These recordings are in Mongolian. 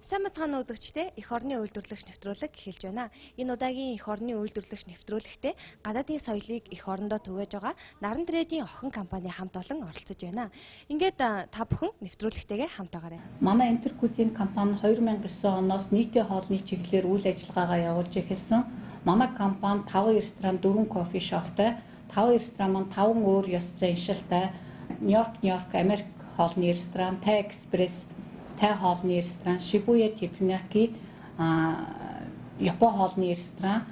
Сайн мэцхан үзэгчдээ эх орны үйлдвэрлэгч нэвтрүүлэг эхэлж байна. Энэ удаагийн эх орны үйлдвэрлэгч нэвтрүүлэгтээ гадаадын соёлыг эх орондоо түгээж байгаа Наран Трэдийн охин компани хамт олон оролцож байна. Ингээд та бүхэн нэвтрүүлэгтэйгээ хамт байгаарай. Манай Интеркузин компани 2009 оноос нийтийн хоолны чиглэлээр үйл ажиллагаагаа явуулж эхэлсэн. Манай компани 5 ресторан, 4 кофе шоптой, 5 ресторан маань 5 өөр ёс заншилтай, Нью-Йорк, Америк хоолны ресторан, Тай Экспресс, Тай хоолны ресторан, Шибуя Теппиньяки, Япон хоолны ресторан,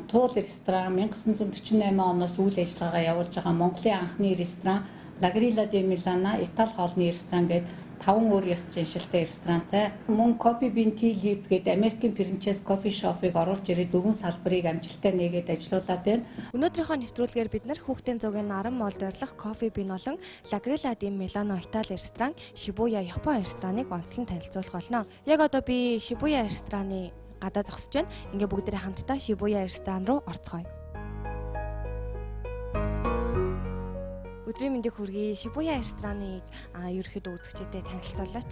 Туул ресторан 1948 оноос үйл ажиллагаагаа явуулж байгаа Монголын анхны ресторан, Лагрила де Милана, Итали хоолны ресторан гээд 5 өөр ёс заншилтай ресторантай. Мөн Кофе Бин Ти Лип гээд Америкийн франчайз кофе шопыг оруулж ирээд 4 салбарыг амжилттай нээгээд ажилуулад байна. Өнөөдрийнхөө нэвтрүүлгээр бид нар хүүхдийн зуугийн наран моолд барьлах Кофе Бин болон Лагрила де Милано Итали ресторан, Шибуя Япон рестораныг онцлон танилцуулах болно. Яг одоо би Шибуя рестораны гадаа зогсож байна. Ингээ бүгдээрээ хамтдаа Шибуя ресторан руу орцгоё. Өдрийн мэндийг хүргэе. Шибуя рестораныг ерөөхдөө үзэгчдэд танилцуулаач.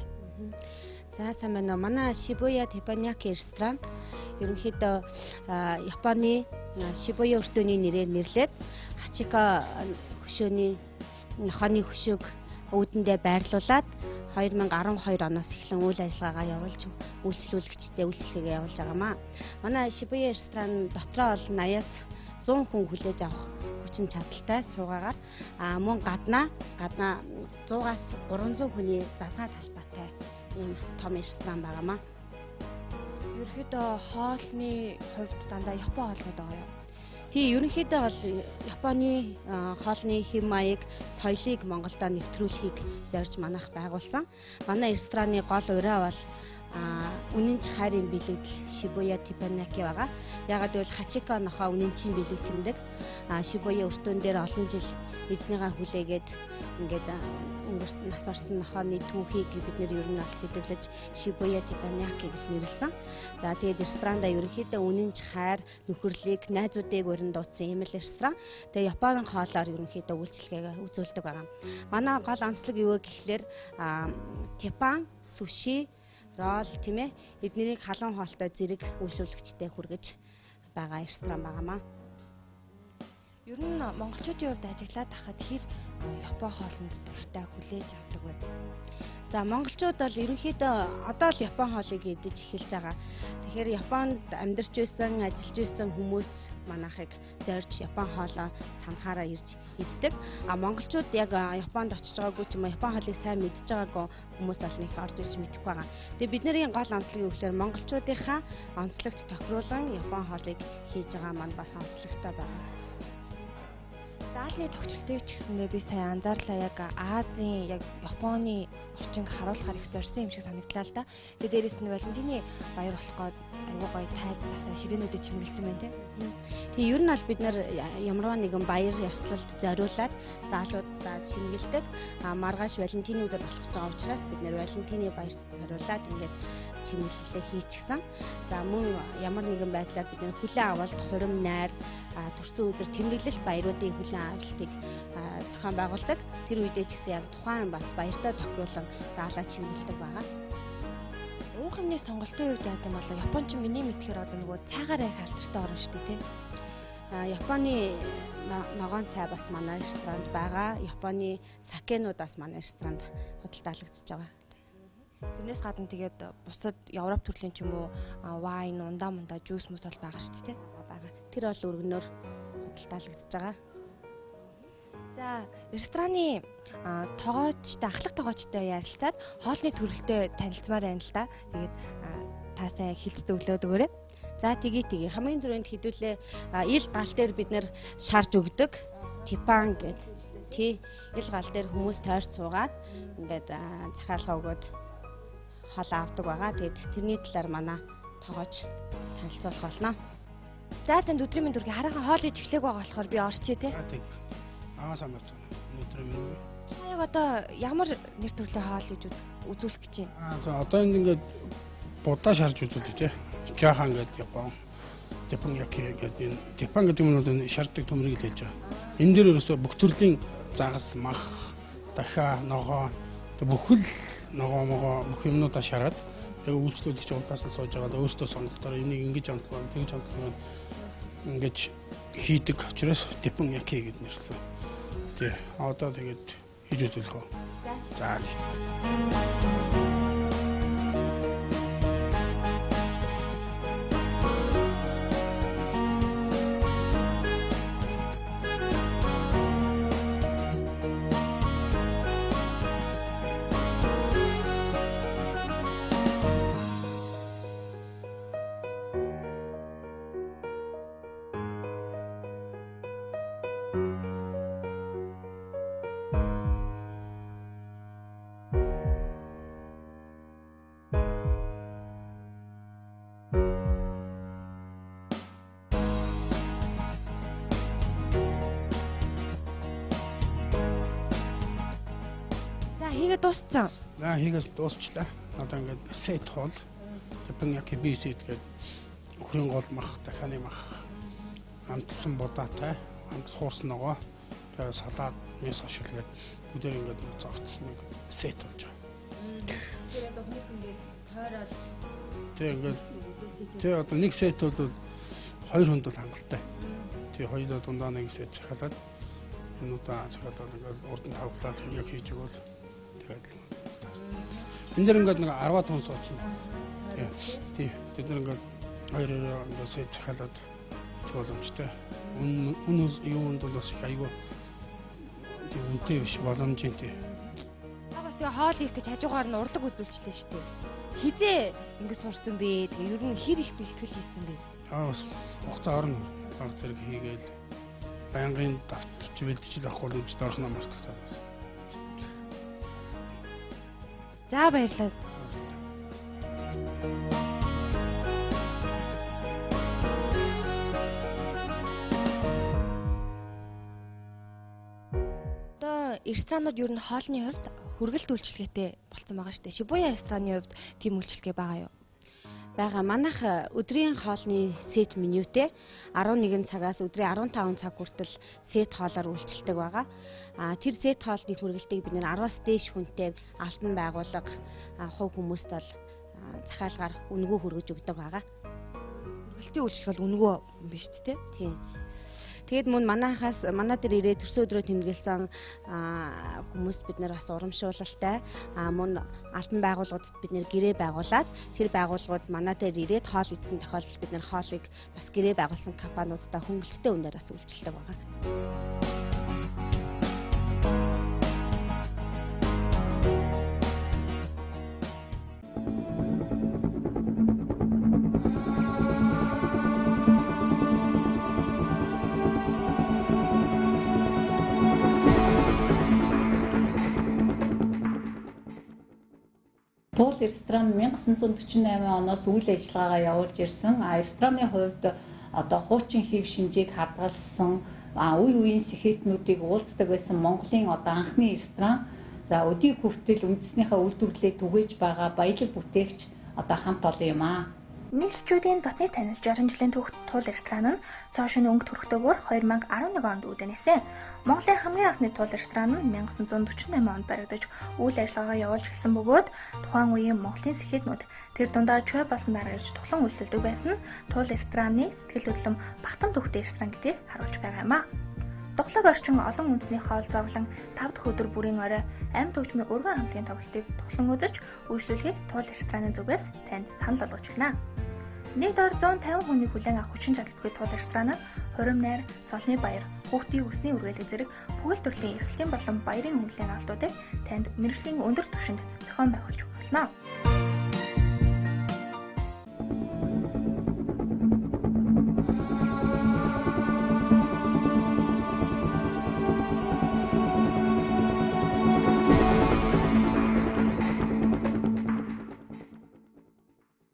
За сайн байна уу. Манай Шибуя Теппиньяки ресторан ерөнхийдөө Японы Шибуя өртөөний нэрээр нэрлээд Хачика хөшөөний нохооны хөшөөг өвдөндөө байрлуулад 2012 оноос эхлэн үйл ажиллагаагаа явуулж үйлчлүүлэгчтэй үйлчлэгээ явуулж байгаамаа. Манай Шибуя ресторан дотроо бол 80-аас 100 хүн хүлээж авах хүчин чадалтай суугаагаар мөн гаднаа 100-аас 300 хүний задгаа талбайтай ийм том ресторан байгаамаа. Ерөнхийдөө хоолны хувьд дандаа Япон хоолнууд байгаа юу? Тий, ерөнхийдөө бол Японы хоолны хэв маяг, соёлыг Монголдо нэвтрүүлэхийг зорьж манайх байгуулсан. Манай рестораны гол ураа бол үнэнч хайрын бэлэгдэл Шибуя Теппиньяки байгаа. Ягаад гэвэл Хачика нохоо үнэнчийн бэлэг тэмдэг. Шибуя өртөөн дээр олон жил эзнийгаа хүлээгээд ингээд өнгөрсөн нас орсон нохооны түүхийг бид нэр ер нь бол сэдвлэж Шибуя Теппиньяки гэж нэрлсэн. За тэгээд ресторанда ерөнхийдөө үнэнч хайр, нөхөрлийг, найзуудыг урин дуудсан ийм л ресторан. Тэгээд Японы хоолоор ерөнхийдөө үйлчлэгээ үзүүлдэг байгаа. Манай гол онцлог юу вэ гэхлээр теппан, суши, рол тийм ээ эднэрийг халуун хоолтой зэрэг үйлчлүүлэгчтэй хүргэж байгаа ресторан байгаамаа. Ер нь монголчуудын хувьд ажиглаад тахад хэр Япон хоолнд дуртай хүлээж авдаг вэ? За монголчууд бол ерөнхийдөө одоо л Япон хоолыг идэж эхэлж байгаа. Тэгэхээр Японд амьдарч байсан, ажиллаж байсан хүмүүс манайхыг зорьж Япон хоолоо санахаараа ирж иддэг. Монголчууд яг Японд очиж байгаагүй ч юм уу Япон хоолыг сайн мэдж байгаагүй хүмүүс бол нэг орж ирж мэдэхгүй байгаа. Тэгээ бидний гол онцлог юу гэхээр монголчуудынхаа онцлогт тохируулан Япон хоолыг хийж байгаа маань бас онцлогтой байна. Даалны тогтчлтыг ч гэсэндээ би сайн анзаарлаа, яг Азийн яг Японы орчинг харуулахаар их зорьсон юм шиг санагдлаа л да. Тэгээ дээрэс нь Валентины баяр болох гээд аюу гой тайд засаа ширээнүүдэд чимэглэсэн байна тийм. Тэгээ ер нь бол бид нар ямарваа нэгэн баяр ёслолд зориулаад заалуудаа чимгэлдэг. Маргааш Валентины өдөр болох гэж байгаа учраас бид нар Валентины баяр зориулаад ингээд чимэглэлээ хийчихсэн. За мөн ямар нэгэн байдлаар бид нар хүлээн авалт, хурим, найр, төрсөн өдөр тэмдэглэл баяруудын хүлээн авалтыг зохион байгуулдаг. Тэр үедээ ч гэсэн яг тухайн бас баяртай тохируулан заалаа чимгэлдэг байгаа. Уух юмны сонголтын үед яа гэм болоо Японч миний мэдхээр одоо нөгөө цайгаар их алдартай орно шүү дээ тийм. Японы ногоон цай бас манай ресторанд байгаа. Японы сакенууд бас манай ресторанд худалдаалагдчихж байгаа. Тэрнээс гадна тэгээд бусад Европ төрлийн ч юм уу вайн, ундаа, жуус мус бол байгаа шүү дээ. Байгаа. Тэр бол өргөнөөр худалдаалагдчихж байгаа. За, рестораны ахлах тоогоочтой ярилцаад хоолны төрөлтэй танилцмаар байна л да. Тэгээд та сайн хэлж зөвлөөд өгөөрэй. За тэгээ хамгийн түрүүнд хэдүүлээ ил гал дээр бид нэр шарж өгдөг. Теппан гэдэг. Тий, ил гал дээр хүмүүс тойрч суугаад ингээд захиалга өгөөд хоол авдаг байгаа. Тэгээд тэрний талаар манай тоогооч танилцуулах болно. За танд өдрийн мэнд хүргэе. Хараахан хоол иж эхлэх байгаа болохоор би орчие те. Сайн байна. Өдрийн мэнд. Яг одоо ямар нэр төрлийн хоол иж үзүүлэх гэж байна? За одоо ингээд будаа шарж үзүүлээ тий. Жаахан гэдэг Япон яки гэдэг энэ Япон гэдэг нь шаарддаг төмрийг л хэлж байгаа. Энэ дээр ерөөсөө бүх төрлийн загас, мах, дахиа, ногоо бүхэл ногоо бүх юмнуудаа шараад яг үйлчлүүлэгч удаас нь сууж байгаа өөртөө сонголтоор энийг ингэж амтлаа, тэгж амтлаа ингэж хийдэг учраас Япон яки гэдэг нэрлсэн. Тий. Одоо тэгээд хийж үзүүлэх үү. За тий. хийгээ дууссан. Хийгээс дуусчлаа. Одоо ингээд сет хоол Япон яки би сет гэдэг өхрийн гол мах, дахианы мах, амтсан будаатай, хуурсан ногоо, тэгээ салаад, мис ошил гэдэг бүдээр ингээд зогтсон нэг сет болж байгаа. Тэр одоо хүмүүс ингээд тойрол тэгээ ингээд тэгээ одоо нэг сет бол хоёр хүнд бол хангалттай. Тэгээ хоёулаа дундаа нэг сет захиалаад энэ удаа захиалаад ингээд урд нь тавглаас яг хийж өгөөл. Энэ дэр ингээд нэг 10-аад хүн суучихна. Тий. Тэд нар ингээд хоёроо ингээд сэж захиалаад тэг боломжтой. Юунд бол бас их айгүй тийм үнэтэй биш боломжтой. Бас тэгээ хоол хийх гэж хажуугаар нь урлаг үзүүлчихлээ шүү дээ. Хизээ ингэж сурсан бэ? Тэгээ ер нь хэр их бэлтгэл хийсэн бэ? Бас хугацаа орно. Баг зэрэг хийгээл байнгын давтарч бэлтжил авахгүй л дорох нам мартагтай. За баярлалаа. Одоо ресторанууд ер нь хоолны хувьд хүргэлт үйлчилгээтэй болсон байгаа шүү дээ. Шибуя рестораны хувьд тийм үйлчилгээ байгаа юу? Бага манайх өдрийн хоолны сет менютэй 11 цагаас өдрийн 15 цаг хүртэл сет хоолоор үйлчилдэг байгаа. Тэр сет хоолны хүргэлтийг бид нэр 10-аас дээш хүнтэй алтан байгууллага хувь хүмүүст бол захиалгаар үнэгүй хүргэж өгдөг байгаа. Хүргэлтийн үйлчилгээ бол үнэгүй юм биш үү те? Тийм. Тэгэд мөн манай дээр ирээд төрсөн өдрөө тэмдэглэсэн хүмүүст бид нэр бас урамшуулалтай мөн алтан байгууллагуудад бид нэр гэрээ байгуулад тэр байгууллагууд манай дээр ирээд хоол идсэн тохиолдолд бид нэр хоолыг бас гэрээ байгуулсан компаниудтай хөнгөлөлттэй үнээр бас үйлчилдэг байгаа. Туул ресторан 1948 оноос үйл ажиллагаагаа явуулж ирсэн. Рестораны хувьд одоо хуучин хэв шинжийг хадгалсан үе үеийн сэхэтнүүдийг уулздаг байсан Монголын одоо анхны ресторан. За өдий хүртэл үндэснийхээ үйлдвэрлэлийг түгээж байгаа баялаг бүтээгч одоо хамт олон юм аа. Нийслэлчүүдийн дотны танил 60 жилийн түүх туул ресторан нь цоо шөнө өнгө төрхтөөгөөр 2011 онд үүдэнэсэн. Монголын хамгийн анхны туул ресторан нь 1948 онд баригдаж үйл ажиллагаагаа явуулж эхэлсэн бөгөөд тухайн үеийн Монголын сэхэтнүүд тэр дундаа чой болсон дараа ирж тухлан үйлчлдэг байсан туул рестораны сэтгэл хөдлөм Бахтам түүхтэй ресторан гэдгийг харуулж байгаа юм а. Дуглаг орчин олон үндэсний хоол зовлон 5 дахь өдөр бүрийн орой амьд хөгжмийн өргөн хамтлагийн тоглолтыг тухлан үзэж үйлчлүүлэхийг туул рестораны зүгээс танд санал болгож байна. Нэг доор 150 хүний хүлээн авах хүчин чадалгүй туул ресторан нь хурим найр, цолны баяр, хүүхдийн өсний үргэлэг зэрэг бүхэл төрлийн эрсдлийн болон баярын хүлээн авалтуудыг танд мэргэжлийн өндөр түвшинд зохион байгуулж болно.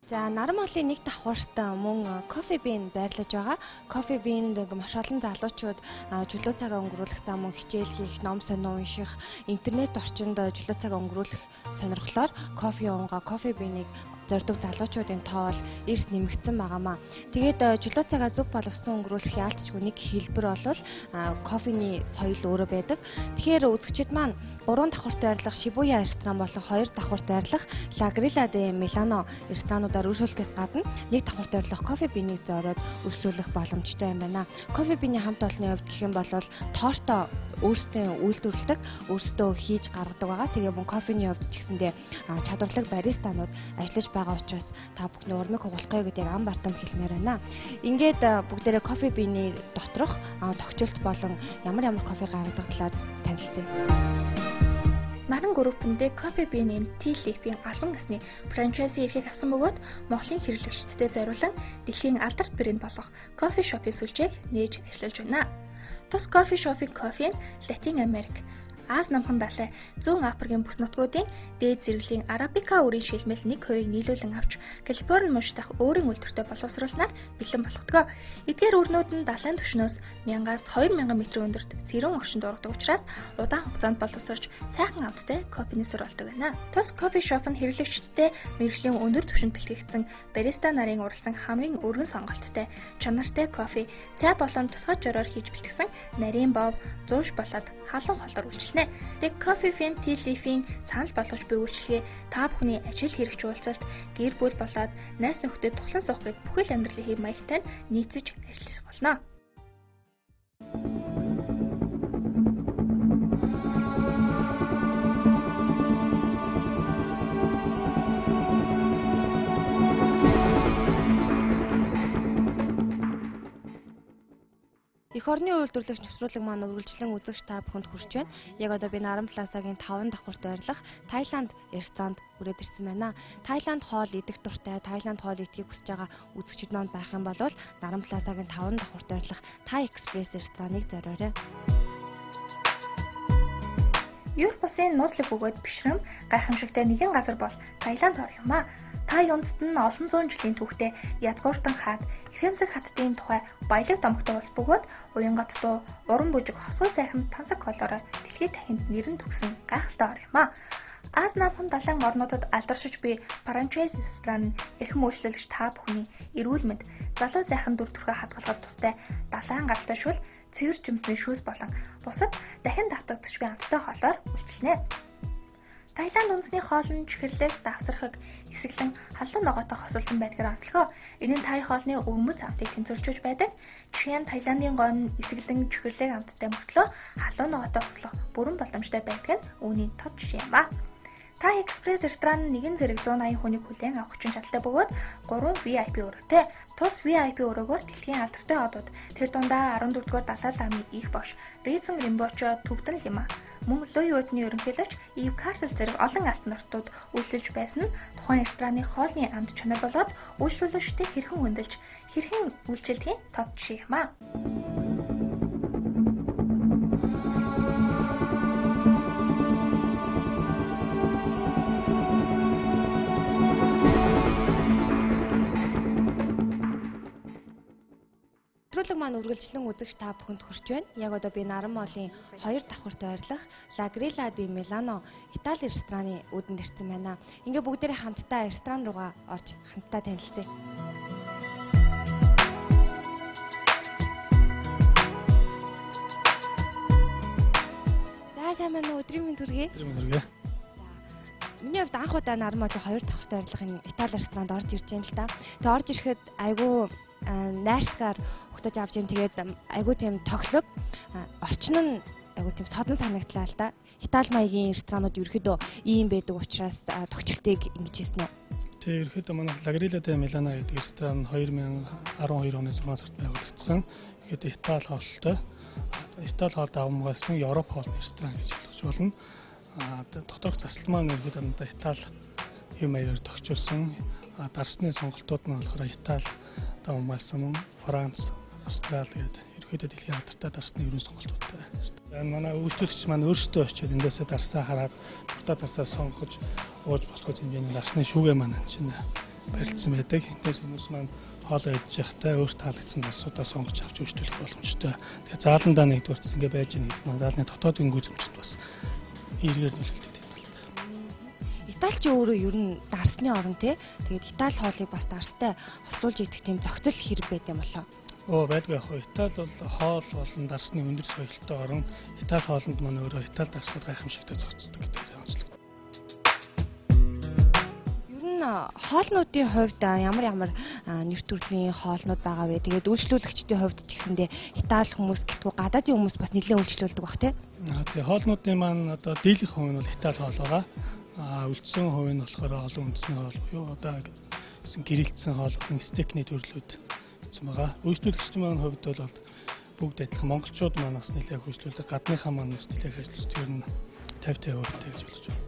За Наран Монголын нэг давхарт мөн Coffee Bean байрлаж байгаа. Coffee Bean маш олон залуучууд чөлөө цагаа өнгөрүүлэх зам мөн хичээл хийх, ном сонин унших, интернет орчинд чөлөө цагаа өнгөрүүлэх сонирхлоор кофе уунгаа Coffee Bean-ыг зорддог залуучуудын тоо бол эрс нэмэгдсэн байгаамаа. Тэгээд чөлөө цагаа зөв боловсон өнгөрүүлэх яалтчгүй нэг хэлбэр бол кофений соёл өөрөө байдаг. Тэгэхээр үзэгчид маань 3 давхарт байрлах Shibuya ресторан болон 2 давхарт байрлах La Grilla de Milano ресторануудаар үргэлжлүүлэхээс гадна нэг давхарт байрлах Coffee Bean-ийг зориод үргэлжлүүлэх боломжтой юм байна. Coffee Bean-ийн хамт олонны хувьд гэх юм бол тооштой өөрсдөө үйлдвэрлэдэг, өөрсдөө хийж гаргадаг байгаа. Тэгээ мөн кофений хувьд ч гэсэндээ чадварлаг баристанууд ажиллаж байгаа учраас та бүхний урмыг хугалахгүй гэдэг ам бартам хэлмээр байна. Ингээд бүгдээрээ Coffee Bean-ийн доторх тогтчлт болон ямар кофе гаргадаг талаар танилцъя. Наран группэндээ Coffee Bean-ийн Tea Leaf-ийн албан ёсны франчайзи эрхийг авсан бөгөөд Монголын хэрэглэгчдэд зориулан дэлхийн алдарт брэнд болох Coffee Shop-ийн сүлжээг нээж ажиллаж байна. Тус Coffee Shop-ийн кофе нь Латин Америк, Аз намхан далай, зүүн Африкийн бүс нутгуудын дээд зэрэглэлийн арабика үрийн шилмэл 1% нийлүүлэн авч Калифорни мужидах өөрийн үйлдвэртэй боловсруулснаар бэлэн болгодог. Эдгээр өрнүүд нь далайн түвшнөөс 1000-аас 2000 м өндөрт сэрүүн орчинд ургадаг учраас удаан хугацаанд боловсрож сайхан амттай кофений сур болдог байна. Тус Coffee Shop нь хэрэглэгчдэд мэргэжлийн өндөр түвшинд бэлтгэгдсэн бариста нарын уралсан хамгийн өргөн сонголттой чанартай кофе, цай болон тусгай жороор хийж бэлтгэсэн нарийн бов, зууш болоод халуун холоор үйлчилнэ. Тэг Coffee Bean Tea Leaf-ийн санал болгож буй үйлчилгээ та бүхний ажил хэрэгч уулзалт, гэр бүл болоод найз нөхдөд тухлан суух гээд бүхэл амьдралын хэв маягтай нийцэж ажиллах болно. Эх орны үйлдвэрлэгч нэвтрүүлэг маань үргэлжлэн үзэгч та бүхэнд хүрч байна. Яг одоо би Наран Плазагийн 5 давхарт байрлах Таиланд ресторанд хүрээд ирсэн байна. Таиланд хоол идэх дуртай, Таиланд хоол идэхийг хүсэж байгаа үзэгчид маань байх юм бол Наран Плазагийн 5 давхарт байрлах Thai Express рестораныг зориорой. Европ улсын нууцлаг бөгөөд бишрэм гайхамшигтай нэгэн газар бол Таиланд ор юм а. Тай үндэст нь олон зуун жилийн түүхтэй язгууртан хаад, Хрэмсэг хаттын тухай баялаг домогтой улс бөгөөд уянгат дуу, уран бүжиг, хосгол сайхан тансаг колороо дэлхийд дахинд нэрэн төгсөн гайхалтай ор юм а. Аз намхан далайн орнуудад алдаршиж буй франчайз ресторан эрхэм үйлчлүүлэгч та бүхний эрүүл мэнд, залуу сайхан дүр төрхөө хадгалахад тустай далайн гаралтай шүл, цэвэр жимсний шүүс болон бусад дахин давтагдчихгүй амттай хоолоор үйлчилнэ. Таиланд үндэсний хоолн чихэрлэг, давсархаг, эсэглэн халуун ногоотой хосолсон байдгаар онцлогоо. Энэ нь Тай хоолны өвмөц амтыг тэнцвэржүүлж байдаг. Жишээ нь Таиландын гон эсэглэн чихэрлэг амттай мөртлөө халуун ногоотой хослох бүрэн боломжтой байдаг нь үүний тод жишээ юм а. Thai Express ресторан нэгэн зэрэг 180 хүнийг хүлээн авах хүчин чадалтай бөгөөд 3 VIP өрөөтэй. Тус VIP өрөөгөөр дэлхийн алдартай одууд тэр дундаа 14-р Далай ламын их багш Rizan Rinpoche Төвдөн Лима мөн Луи Вудны ерөнхийлөгч Ив Карсел зэрэг олон алтан ортууд үйлчилж байсан нь тухайн рестораны хоолны амт чанар болоод үйлчлүүлэгчтэй хэрхэн хөндлөж хэрхэн үйлчилдгийг тод жишээ юм а. Нэвтрүүлэг маань үргэлжлэн үзэгч та бүхэнд хүрч байна. Яг одоо би Наран Монголын 2 давхарт байрлах La Grilla de Milano Итали рестораны үүдэнд ирсэн байна. Ингээ бүгдээрээ хамтдаа ресторан руугаа орж хамтдаа танилцъя. За сайн байна уу? Өдрийн мэнд хүргэе. Миний хувьд анх удаа Наран Монголын 2 давхарт байрлах энэ Итали ресторанд орж ирж байна л да. Тэгээ орж ирэхэд айгүй найрсгаар хөтөж авч ийн тэгээд айгүй тийм тоглог орчин нь айгүй тийм содон санагдлаа л да. Итали маягийн ресторанууд ерөөдөө ийм байдаг учраас тогтчлтыг ингэж хийсэн үү? Тэгээ ерөөдөө манай La Grilla de Milano гэдэг ресторан 2012 оны 6 сард байгуулагдсан. Ихэд Итали хоолтой. Итали хоолд авмгаалсан Европ хоолны ресторан гэж ойлгож болно. Доторх засал маань ерөөдөө Итали хэм маягаар тогтчулсан. Дарсны сонголтууд нь болохоор Итали давмгаалсан мөн Франц, Австрали гэдэг ерөөдөө дэлхийн алдартай дарсны ерөн сонголтуудтай. Манай үйлчлэгч маань өөрсдөө очиод эндээсээ дарсаа хараад дуртай дарсаа сонгож ууж болох хэмжээний дарсны шүүгээ маань чинь барилдсан байдаг. Энэс хүмүүс маань хоол идэж байхдаа өөрт таалагдсан нарсуудаа сонгож авч үйлчлүүлэх боломжтой. Тэгээ зааландаа нэгдүгээр ингэ байж байгаа гэдэг маань заалны дотоодын гүйцэмжид бас эргээр нөлөөлдөг юм байна. Италич өөрөө ер нь дарсны орн тий. Тэгээд Итали хоолыг бас дарстай хослуулж идэх тийм зохицол хэрэг байт юм болоо. Байлгүй яг Итали бол хоол болон дарсны өндөр соёлтой орн. Итали хоолнд маань өөрөө Итали дарсад гайхамшигтай зохицдог гэдэг онцлог. Ер нь хоолнуудын хувьд ямар нэр төрлийн хоолнууд байгаа вэ? Тэгээд үйлчлүүлэгчдийн хувьд ч гэсэндээ Итали хүмүүс гэлтгүй гадаадын хүмүүс бас нэлээд үйлчлүүлдэг бах тий. Тэгээ хоолнуудын маань одоо дийлэх хувь нь бол Итали хоол байгаа. Үлдсэн хувь нь болохоор олон үндэсний хоол буюу одоо гэрэлтсэн хоол болон стейкний төрлүүд гэсэн байгаа. Үйлчлүүлэгчдийн маань хувьд бол бүгд адилхан монголчууд маань бас нэлээд үйлчлүүлдэг. Гадныхаа маань бас нэлээд ажиллаж тэр нь 50-50% гэж болж байна.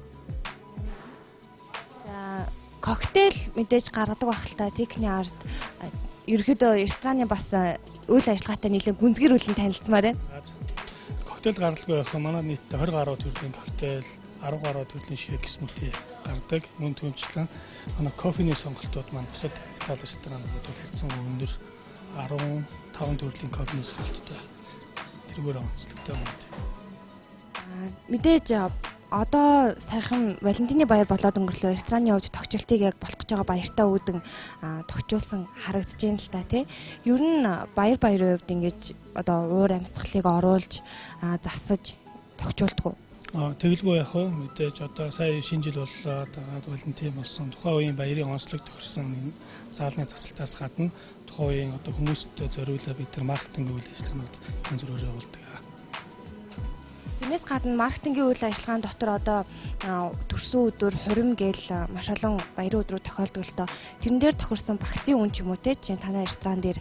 За коктейл мэдээж гаргадаг байх л та техникийн ард ерөөдөө рестораны бас үйл ажиллагаатай нэлээд гүнзгийрүүлэн танилцмаар байна. Коктейл гаргалгүй байх манай нийтдээ 20 гаруй төрлийн коктейл, 10 гаруй төрлийн шейк, смути гардаг. Мөн түүнчлэн манай кофений сонголтууд маань бусад Итали ресторанууд бол хэрцэн өндөр 15 төрлийн кофений сонголттой. Тэргээр онцлогтой юм. Мэдээж одоо саяхан Валентины баяр болоод өнгөрлөө рестораны хувьд тогтчлтыг яг болох гэж байгаа баяртай үүдэн тогтчулсан харагдаж байна л та тий. Ер нь баярын хувьд ингэж одоо уур амьсгалыг оруулж засаж тогтчулдаг уу? Тэгэлгүй яг хөө мэдээж одоо сая шинэ жил боллоо Валентин болсон. Тухайн үеийн баярын онцлог тохирсон заалны засалтаас гадна тухайн үеийн одоо хүмүүсттэй зориулаад бид нар маркетинг үйл ажиллагаанууд янз бүрээр явуулдаг. Тэрнээс гадна маркетингийн үйл ажиллагааны дотор одоо төрсөн өдөр хурим гээл маш олон баярын өдрүүд тохиолдог л доо. Тэрэн дээр тохирсон багцын үн ч юм уу те чинь танай ресторан дээр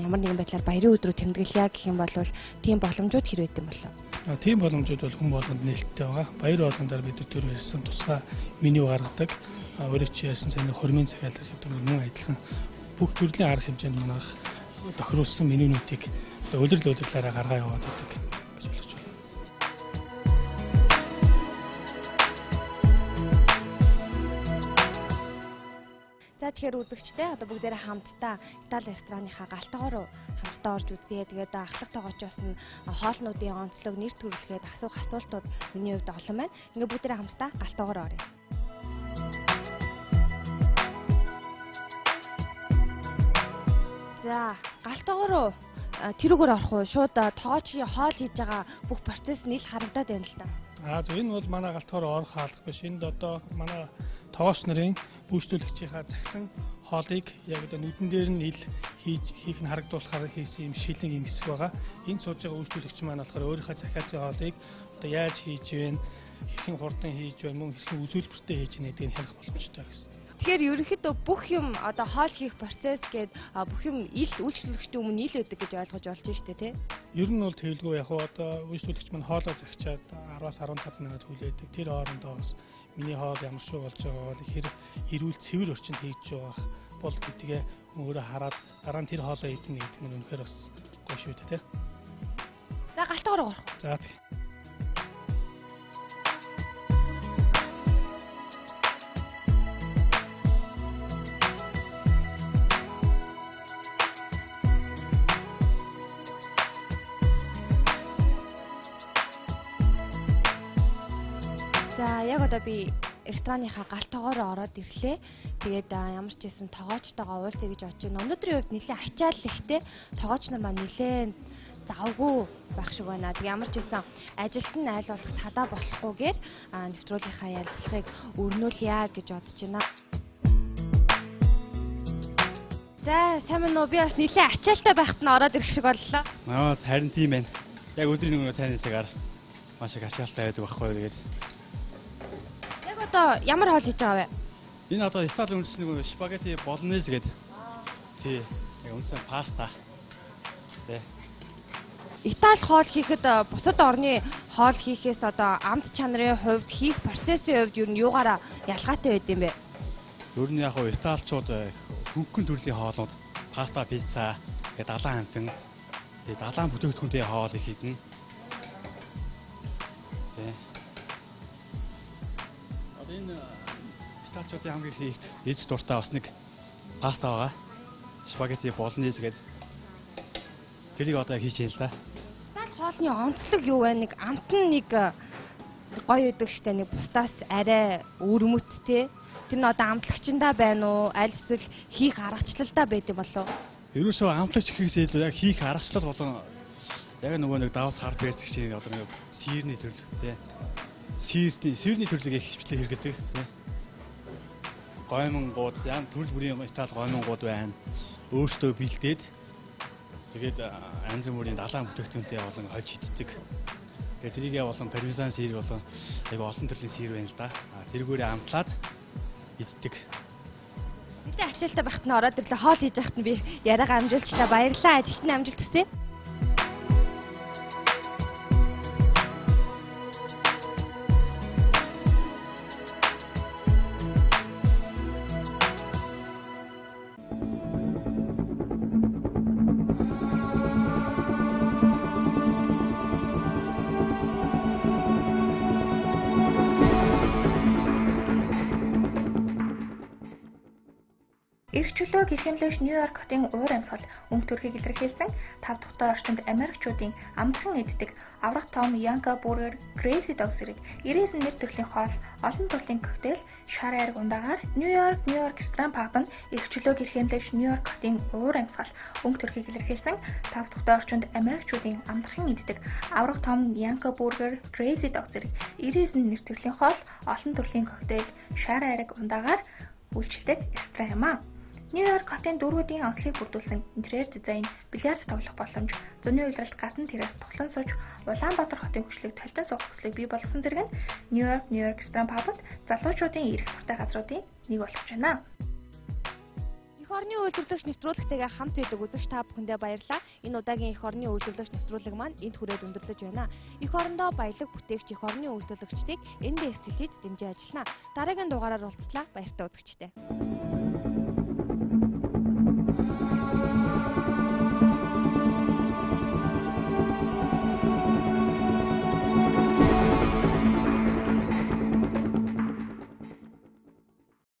ямар нэгэн байдлаар баярын өдрөө тэмдэглэе гэх юм бол тийм боломжууд хэрэг байт юм болоо. Тийм боломжууд бол хүн болгонд нээлттэй байгаа. Баяр болгондоор бид төр ярьсан тусгай меню гаргадаг. Өөрөө чи ярьсан сайн хурмын цагаалга гэдэг мөн адилхан бүх төрлийн арга хэмжээнд манайх тохируулсан менюнуудыг улирал улирлаараа гаргаа яваад байдаг гэж болгож байна. За тэгэхээр үзэгчтэй одоо бүгдээрээ хамтдаа Итали ресторанынхаа галтгоор руу хамтдаа орж үзье. Тэгээд ахлах тоогоочоос нь хоолнуудын онцлог нэр төрөлхөөд асуух асуултууд миний хувьд олон байна. Ингээ бүгдээрээ хамтдаа галтгоор оръё. За галтгоор руу тэрүүгээр орох уу? Шууд тоогоочийн хоол хийж байгаа бүх процесс нь ил харагдаад байна л да. Энэ бол манай галтгоор орох хаалга биш. Энд одоо манай тоогооч нарын үйлчлүүлэгчийнхаа загсан хоолыг яг одоо нүдэн дээр нь ил хийх нь харагдуулахаар хийсэн юм шилэн юм хэсэг байгаа. Энд сууж байгаа үйлчлүүлэгч маань болохоор өөрийнхөө захиалсан хоолыг одоо яаж хийж вэ? Хэрхэн хурдан хийж вэ? Мөн хэрхэн үзүүлбэртэй хийж вэ гэдгийг харах боломжтой гэсэн. Тэгэхээр ерөнхийдөө бүх юм одоо хоол хийх процесс гээд бүх юм ил үйлчлүүлэгчдийн өмнө ил байдаг гэж ойлгож болж байна шүү дээ тий. Ер нь бол тэгэлгүй яг одоо үйлчлүүлэгч маань хоолоо захичаад 10-аас 15 минут хүлээдэг. Тэр хоорондоо бас миний хоол ямар шүү болж байгаа бол эрүүл цэвэр орчинд хийж байгаа бол гэдгээ өөрөө хараад дараа нь тэр хоолоо идэх гэдэг нь үнэхээр бас гоё шүү дээ тий. За галтгоор орох. За тий. За яг одоо би ресторанынхаа галтгоор ороод ирлээ. Тэгээд ямар ч байсан тоогоочтойгоо уулзъя гэж бодож байна. Өнөөдрийн хувьд нэлээд ачаал ихтэй тоогооч нар маань нэлээд завгүй байх шиг байна. Тэг ямар ч байсан ажилд нь айл болох садаа болохгүйгээр нэвтрүүлгийнхаа ярилцлагыг өрнүүлье гэж бодож байна. За сайн мэн уу, би бас нэлээд ачаалтай байхад нь ороод ирэх шиг боллоо. Харин тийм байна. Яг өдрийн нөгөө цайны цагаар маш их ачаалтай байдаг байхгүй тэгээд. Одоо ямар хоол хийж байгаа вэ? Энэ одоо Итали үндэс нэг спагетти болонез гэдэг. Тий. Яг үндсэн паста. Тий. Итали хоол хийхэд бусад орны хоол хийхээс одоо амт чанарын хувьд хийх процессын хувьд юу юугаараа ялгаатай байд юм бэ? Ер нь яг нь Италичууд хөнгөн төрлийн хоолнууд паста, пицца гэдэг далайн амтан тэгээд далайн бүтээгдэхүүнтэй хоол их хийдэн. Тий. Энэ Италичуудын хамгийн хийх эд дуртай бас нэг паста байгаа. Спагетти болонез гэдэг. Тэрийг одоо хийж яана л да. Тал хоолны онцлог юу вэ? Нэг амт нь нэг гоё идэг штэ, нэг бусдаас арай өрмөцтэй. Тэр нь одоо амтлагчиндаа байна уу? Аль эсвэл хийх аргачлалдаа байд юм болов? Ерөөсөө амтлагч гэхээс илүү яг хийх аргачлал болон яг нөгөө нэг давс хар перц гэж одоо нэг сирний төрөл тий. Сирний төрлөгийг хвчлээ хэрэгэлдэг тий. Гоймонгууд яан төрөл бүрийн Итали гоймонгууд байна. Өөртөө бэлдээд тэгээд янз бүрийн далайн бүтээгдэхүүнтэй болон хож иддэг. Тэгээд тэрийг болон пармезан сир болон яг олон төрлийн сир байна л да. Тэргүүрээ амтлаад иддэг. Тэ ачаалтаа багт нь ороод ирлээ, хоол хийж байхад нь би яриагаа амжуулчлаа. Баярлалаа. Ажилтны амжилт хүсье. Ирэх чөлөөг эрхэмлэгч Нью-Йорк хотын уур амьсгал өнгө төрхийг илэрхийлсэн 5 дахь орчинд Америкчуудын амтхан эддэг аврах том Янка бургер, Crazy Dog зэрэг 99 нэр төрлийн хоол, олон төрлийн коктейл, шар айраг ундаагаар Нью-Йорк Strand Pub нь ирэх чөлөөг эрхэмлэгч Нью-Йорк хотын уур амьсгал өнгө төрхийг илэрхийлсэн 5 дахь орчинд Америкчуудын амтхан эддэг аврах том Янка бургер, Crazy Dog зэрэг 99 нэр төрлийн хоол, олон төрлийн коктейл, шар айраг ундаагаар үйлчилдэг экстра юм аа. Нью-Йорк хотын дөрвүүдийн онцлог бүрдүүлсэн интерьер дизайн, бильярд тоглох боломж, зуны уйлралт гадна тэрас тоглон сууж, Улаанбаатар хотын хөшлөг талдан суух хүслийг бий болгосон зэрэг нь Нью-Йорк Strand Pub-д залуучуудын ирэх дуртай газруудын нэг болох байна. Эх орны үйлдвэрлэгч нэвтрүүлэгтэйгээ хамт идэг үзэгч та бүхэндээ баярлалаа. Энэ удаагийн эх орны үйлдвэрлэгч нэвтрүүлэг маань энд хүрээд өндөрлөж байна. Эх орондоо баялаг бүтээгч эх орны үйлдвэрлэгчдийг NDS телевиз дэмжиж ажиллана. Дараагийн дугаараар уулзлаа. Баяртай үзэгчтэй.